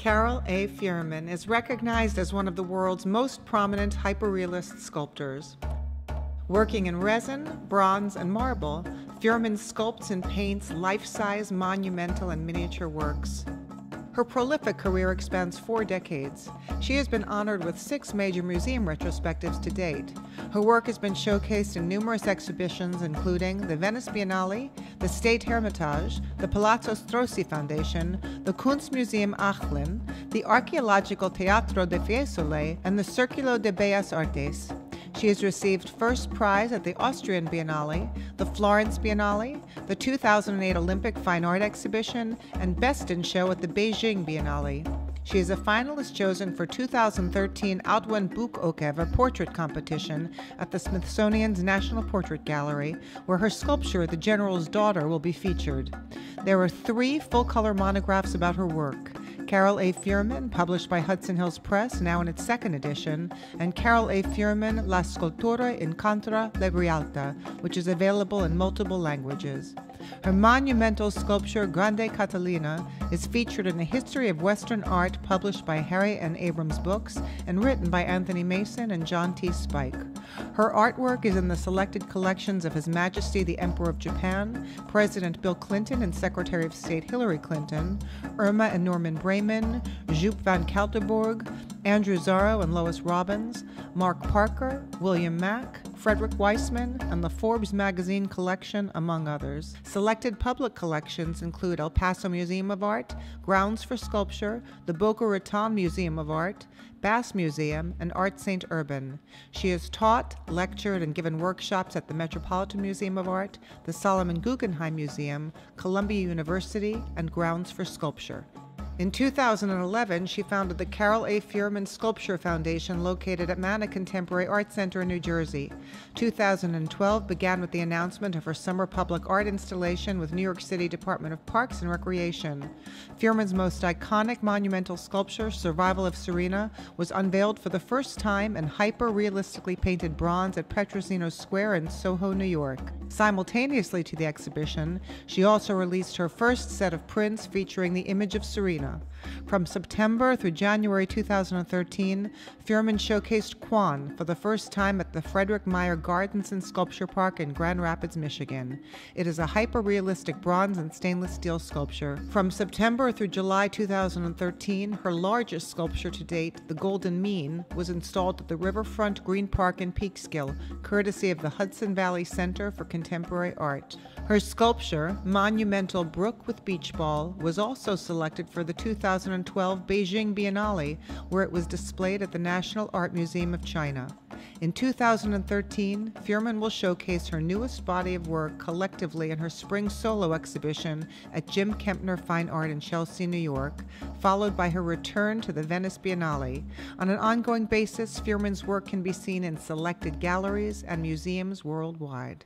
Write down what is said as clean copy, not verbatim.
Carole A. Feuerman is recognized as one of the world's most prominent hyperrealist sculptors. Working in resin, bronze, and marble, Feuerman sculpts and paints life-size, monumental, and miniature works. Her prolific career spans 4 decades. She has been honored with 6 major museum retrospectives to date. Her work has been showcased in numerous exhibitions, including the Venice Biennale, the State Hermitage, the Palazzo Strozzi Foundation, the Kunstmuseum Achlin, the Archaeological Teatro de Fiesole, and the Circulo de Bellas Artes. She has received first prize at the Austrian Biennale, the Florence Biennale, the 2008 Olympic Fine Art Exhibition, and Best in Show at the Beijing Biennale. She is a finalist chosen for 2013 Outwen Buchokever Portrait Competition at the Smithsonian's National Portrait Gallery, where her sculpture, The General's Daughter, will be featured. There are 3 full-color monographs about her work. Carole A. Feuerman, published by Hudson Hills Press, now in its 2nd edition, and Carole A. Feuerman, La Scultura Incontra la Realtà, which is available in multiple languages. Her monumental sculpture, Grande Catalina, is featured in the History of Western Art, published by Harry and Abrams Books and written by Anthony Mason and John T. Spike. Her artwork is in the selected collections of His Majesty the Emperor of Japan, President Bill Clinton and Secretary of State Hillary Clinton, Irma and Norman Brayman, Joop van Kelterborg, Andrew Zorro and Lois Robbins, Mark Parker, William Mack, Frederick Weissman, and the Forbes magazine collection, among others. Selected public collections include El Paso Museum of Art, Grounds for Sculpture, the Boca Raton Museum of Art, Bass Museum, and Art St. Urban. She has taught, lectured, and given workshops at the Metropolitan Museum of Art, the Solomon Guggenheim Museum, Columbia University, and Grounds for Sculpture. In 2011, she founded the Carole A. Feuerman Sculpture Foundation located at Manna Contemporary Art Center in New Jersey. 2012 began with the announcement of her summer public art installation with New York City Department of Parks and Recreation. Feuerman's most iconic monumental sculpture, Survival of Serena, was unveiled for the first time in hyper-realistically painted bronze at Petrosino Square in Soho, New York. Simultaneously to the exhibition, she also released her first set of prints featuring the image of Serena. From September through January 2013, Feuerman showcased Quan for the first time at the Frederick Meyer Gardens and Sculpture Park in Grand Rapids, Michigan. It is a hyper-realistic bronze and stainless steel sculpture. From September through July 2013, her largest sculpture to date, the Golden Mean, was installed at the Riverfront Green Park in Peekskill, courtesy of the Hudson Valley Center for Contemporary Art. Her sculpture, Monumental Brook with Beach Ball, was also selected for the 2012 Beijing Biennale, where it was displayed at the National Art Museum of China. In 2013, Feuerman will showcase her newest body of work collectively in her spring solo exhibition at Jim Kempner Fine Art in Chelsea, New York, followed by her return to the Venice Biennale. On an ongoing basis, Feuerman's work can be seen in selected galleries and museums worldwide.